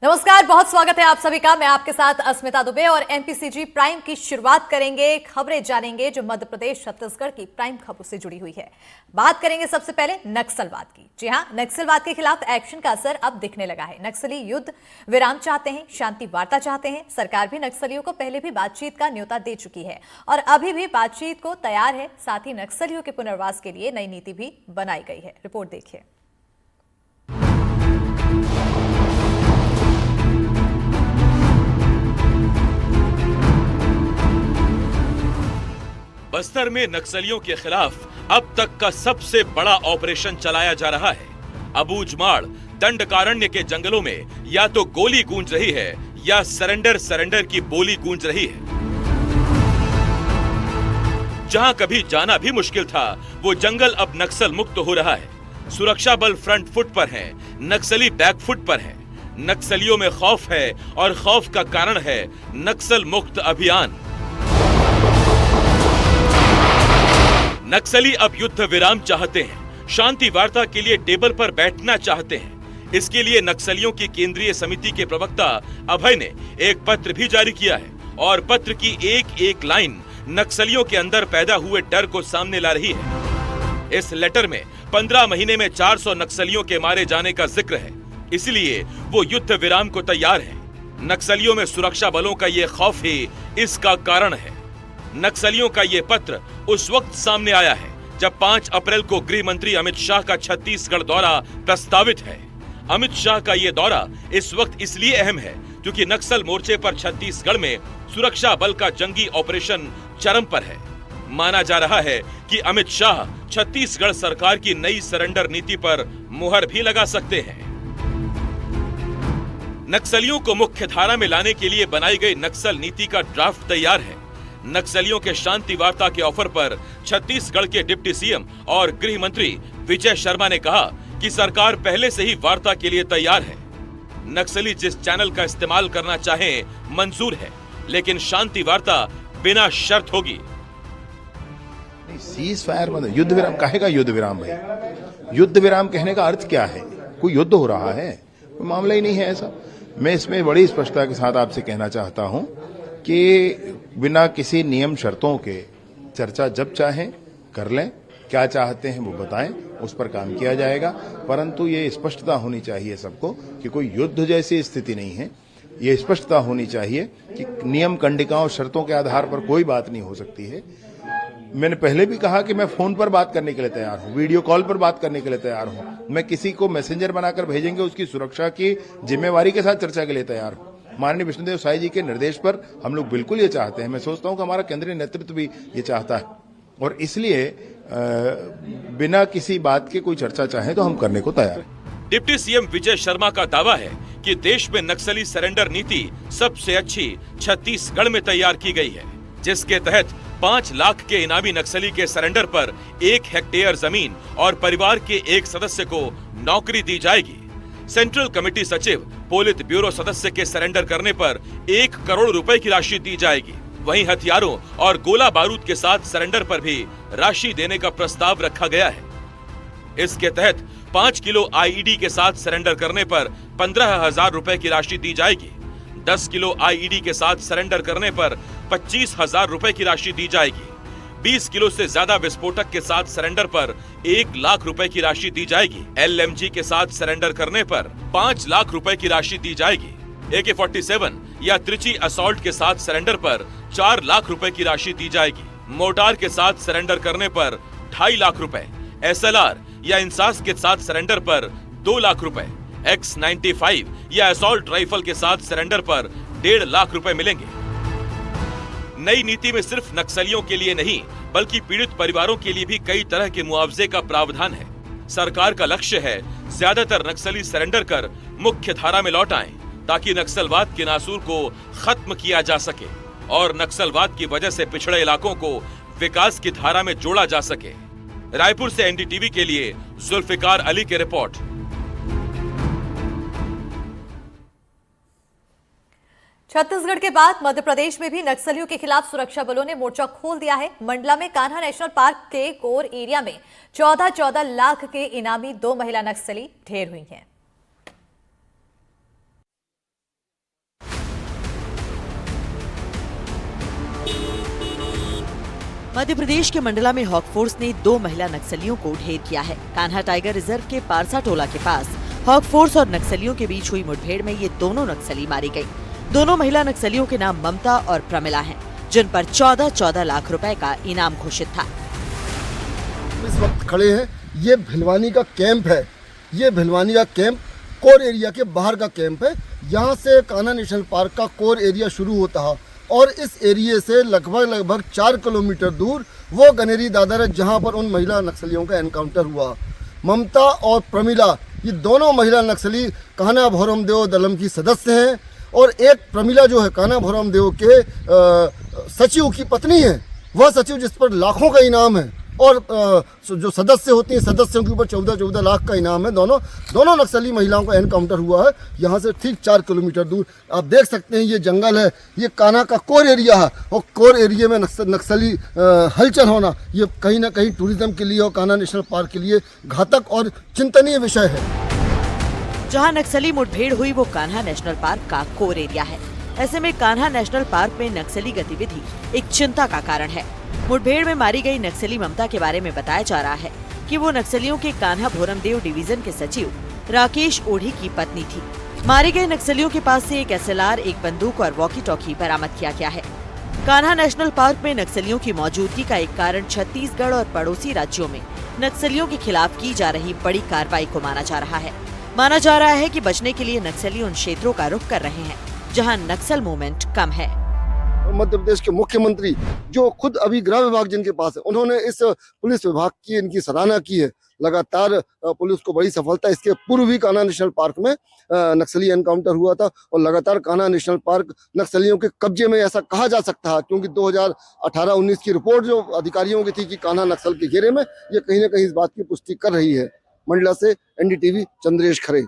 नमस्कार, बहुत स्वागत है आप सभी का। मैं आपके साथ अस्मिता दुबे और एमपीसीजी प्राइम की शुरुआत करेंगे। खबरें जानेंगे जो मध्य प्रदेश छत्तीसगढ़ की प्राइम खबरों से जुड़ी हुई है। बात करेंगे सबसे पहले नक्सलवाद की। जी हां, नक्सलवाद के खिलाफ एक्शन का असर अब दिखने लगा है। नक्सली युद्ध विराम चाहते हैं, शांति वार्ता चाहते हैं। सरकार भी नक्सलियों को पहले भी बातचीत का न्योता दे चुकी है और अभी भी बातचीत को तैयार है। साथ ही नक्सलियों के पुनर्वास के लिए नई नीति भी बनाई गई है। रिपोर्ट देखिए। बस्तर में नक्सलियों के खिलाफ अब तक का सबसे बड़ा ऑपरेशन चलाया जा रहा है। अबूझमाड़ दंडकारण्य के जंगलों में या तो गोली गूंज रही है या सरेंडर की बोली गूंज रही है। जहां कभी जाना भी मुश्किल था, वो जंगल अब नक्सल मुक्त हो रहा है। सुरक्षा बल फ्रंट फुट पर है, नक्सली बैक फुट पर है। नक्सलियों में खौफ है और खौफ का कारण है नक्सल मुक्त अभियान। नक्सली अब युद्ध विराम चाहते हैं, शांति वार्ता के लिए टेबल पर बैठना चाहते हैं। इसके लिए नक्सलियों की केंद्रीय समिति के प्रवक्ता अभय ने एक पत्र भी जारी किया है और पत्र की एक एक लाइन नक्सलियों के अंदर पैदा हुए डर को सामने ला रही है। इस लेटर में 15 महीने में 400 नक्सलियों के मारे जाने का जिक्र है, इसलिए वो युद्ध विराम को तैयार है। नक्सलियों में सुरक्षा बलों का ये खौफ ही इसका कारण है। नक्सलियों का ये पत्र उस वक्त सामने आया है जब 5 अप्रैल को गृह मंत्री अमित शाह का छत्तीसगढ़ दौरा प्रस्तावित है। अमित शाह का ये दौरा इस वक्त इसलिए अहम है क्योंकि नक्सल मोर्चे पर छत्तीसगढ़ में सुरक्षा बल का जंगी ऑपरेशन चरम पर है। माना जा रहा है कि अमित शाह छत्तीसगढ़ सरकार की नई सरेंडर नीति पर मुहर भी लगा सकते हैं। नक्सलियों को मुख्य धारा में लाने के लिए बनाई गई नक्सल नीति का ड्राफ्ट तैयार है। नक्सलियों के शांति वार्ता के ऑफर पर छत्तीसगढ़ के डिप्टी सीएम और गृह मंत्री विजय शर्मा ने कहा कि सरकार पहले से ही वार्ता के लिए तैयार है। नक्सली जिस चैनल का इस्तेमाल करना चाहें मंजूर है, लेकिन शांति वार्ता बिना शर्त होगी। सीज फायर मतलब युद्ध विराम कहेगा। युद्ध विराम भाई, युद्ध विराम कहने का अर्थ क्या है? कोई युद्ध हो रहा है? कोई मामला ही नहीं है ऐसा। मैं इसमें बड़ी स्पष्टता के साथ आपसे कहना चाहता हूं कि बिना किसी नियम शर्तों के चर्चा जब चाहें कर लें, क्या चाहते हैं वो बताएं, उस पर काम किया जाएगा। परंतु ये स्पष्टता होनी चाहिए सबको कि कोई युद्ध जैसी स्थिति नहीं है। ये स्पष्टता होनी चाहिए कि नियम कंडिकाओं शर्तों के आधार पर कोई बात नहीं हो सकती है। मैंने पहले भी कहा कि मैं फोन पर बात करने के लिए तैयार हूं, वीडियो कॉल पर बात करने के लिए तैयार हूं। मैं किसी को मैसेंजर बनाकर भेजेंगे, उसकी सुरक्षा की जिम्मेवारी के साथ चर्चा के लिए तैयार हूं। माननीय विष्णुदेव साई जी के निर्देश पर हम लोग बिल्कुल ये चाहते हैं। मैं सोचता हूं कि हमारा केंद्रीय नेतृत्व भी ये चाहता है और इसलिए बिना किसी बात के कोई चर्चा चाहे तो हम करने को तैयार हैं। डिप्टी सीएम विजय शर्मा का दावा है कि देश में नक्सली सरेंडर नीति सबसे अच्छी छत्तीसगढ़ में तैयार की गई है, जिसके तहत 5 लाख के इनामी नक्सली के सरेंडर पर 1 हेक्टेयर जमीन और परिवार के एक सदस्य को नौकरी दी जाएगी। सेंट्रल कमेटी सचिव, पोलित ब्यूरो सदस्य के सरेंडर करने पर 1 करोड़ रुपए की राशि दी जाएगी। वहीं हथियारों और गोला बारूद के साथ सरेंडर पर भी राशि देने का प्रस्ताव रखा गया है। इसके तहत 5 किलो आईईडी के साथ सरेंडर करने पर 15,000 रुपए की राशि दी जाएगी। 10 किलो आईईडी के साथ सरेंडर करने पर 25,000 रुपए की राशि दी जाएगी। 20 किलो से ज्यादा विस्फोटक के साथ सरेंडर पर 1 लाख रुपए की राशि दी जाएगी। एलएमजी के साथ सरेंडर करने पर 5 लाख रुपए की राशि दी जाएगी। AK-47 या त्रिची असॉल्ट के साथ सरेंडर पर 4 लाख रुपए की राशि दी जाएगी। मोर्टार के साथ सरेंडर करने पर 2.5 लाख रुपए, SLR या इंसास के साथ सरेंडर पर 2 लाख रुपए, X-95 या असॉल्ट राइफल के साथ सरेंडर पर 1.5 लाख रुपए मिलेंगे। नई नीति में सिर्फ नक्सलियों के लिए नहीं, बल्कि पीड़ित परिवारों के लिए भी कई तरह के मुआवजे का प्रावधान है। सरकार का लक्ष्य है ज्यादातर नक्सली सरेंडर कर मुख्य धारा में लौट आएं, ताकि नक्सलवाद के नासूर को खत्म किया जा सके और नक्सलवाद की वजह से पिछड़े इलाकों को विकास की धारा में जोड़ा जा सके। रायपुर से एनडीटीवी के लिए जुल्फिकार अली की रिपोर्ट। छत्तीसगढ़ के बाद मध्य प्रदेश में भी नक्सलियों के खिलाफ सुरक्षा बलों ने मोर्चा खोल दिया है। मंडला में कान्हा नेशनल पार्क के कोर एरिया में 14 लाख के इनामी 2 महिला नक्सली ढेर हुई हैं। मध्य प्रदेश के मंडला में हॉक फोर्स ने 2 महिला नक्सलियों को ढेर किया है। कान्हा टाइगर रिजर्व के पारसा टोला के पास हॉक फोर्स और नक्सलियों के बीच हुई मुठभेड़ में ये दोनों नक्सली मारी गयी। दोनों महिला नक्सलियों के नाम ममता और प्रमिला हैं, जिन पर 14 लाख रुपए का इनाम घोषित था। इस वक्त खड़े हैं, ये भिलवानी का कैंप है। ये भिलवानी का कैंप कोर एरिया के बाहर का कैंप है। यहाँ से कान्हा नेशनल पार्क का कोर एरिया शुरू होता है और इस एरिया से लगभग 4 किलोमीटर दूर वो गनेरी दादर है, जहाँ पर उन महिला नक्सलियों का एनकाउंटर हुआ। ममता और प्रमिला ये दोनों महिला नक्सली कान्हा भैरव देव दलम की सदस्य हैं और एक प्रमिला जो है कान्हा भैरव देव के सचिव की पत्नी है। वह सचिव जिस पर लाखों का इनाम है और जो सदस्य होती हैं सदस्यों के ऊपर 14 लाख का इनाम है। दोनों नक्सली महिलाओं का एनकाउंटर हुआ है यहाँ से ठीक 4 किलोमीटर दूर। आप देख सकते हैं ये जंगल है, ये कान्हा का कोर एरिया है और कोर एरिया में नक्सली हलचल होना ये कहीं ना कहीं टूरिज्म के लिए और कान्हा नेशनल पार्क के लिए घातक और चिंतनीय विषय है। जहां नक्सली मुठभेड़ हुई वो कान्हा नेशनल पार्क का कोर एरिया है। ऐसे में कान्हा नेशनल पार्क में नक्सली गतिविधि एक चिंता का कारण है। मुठभेड़ में मारी गई नक्सली ममता के बारे में बताया जा रहा है कि वो नक्सलियों के कान्हा भोरमदेव डिवीजन के सचिव राकेश ओढ़ी की पत्नी थी। मारे गए नक्सलियों के पास से एक SLR, एक बंदूक और वॉकी टॉकी बरामद किया गया है। कान्हा नेशनल पार्क में नक्सलियों की मौजूदगी का एक कारण छत्तीसगढ़ और पड़ोसी राज्यों में नक्सलियों के खिलाफ की जा रही बड़ी कार्रवाई को माना जा रहा है। माना जा रहा है कि बचने के लिए नक्सली उन क्षेत्रों का रुख कर रहे हैं जहां नक्सल मूवमेंट कम है। मध्य प्रदेश के मुख्यमंत्री जो खुद अभी गृह विभाग जिनके पास है, उन्होंने इस पुलिस विभाग की इनकी सराहना की है। लगातार पुलिस को बड़ी सफलता। इसके पूर्व भी कान्हा नेशनल पार्क में नक्सली एनकाउंटर हुआ था और लगातार कान्हा नेशनल पार्क नक्सलियों के कब्जे में ऐसा कहा जा सकता है, क्योंकि 2018-19 की रिपोर्ट जो अधिकारियों की थी कि कान्हा नक्सल के घेरे में, ये कहीं ना कहीं इस बात की पुष्टि कर रही है। मंडला से NDTV चंद्रेश खरे।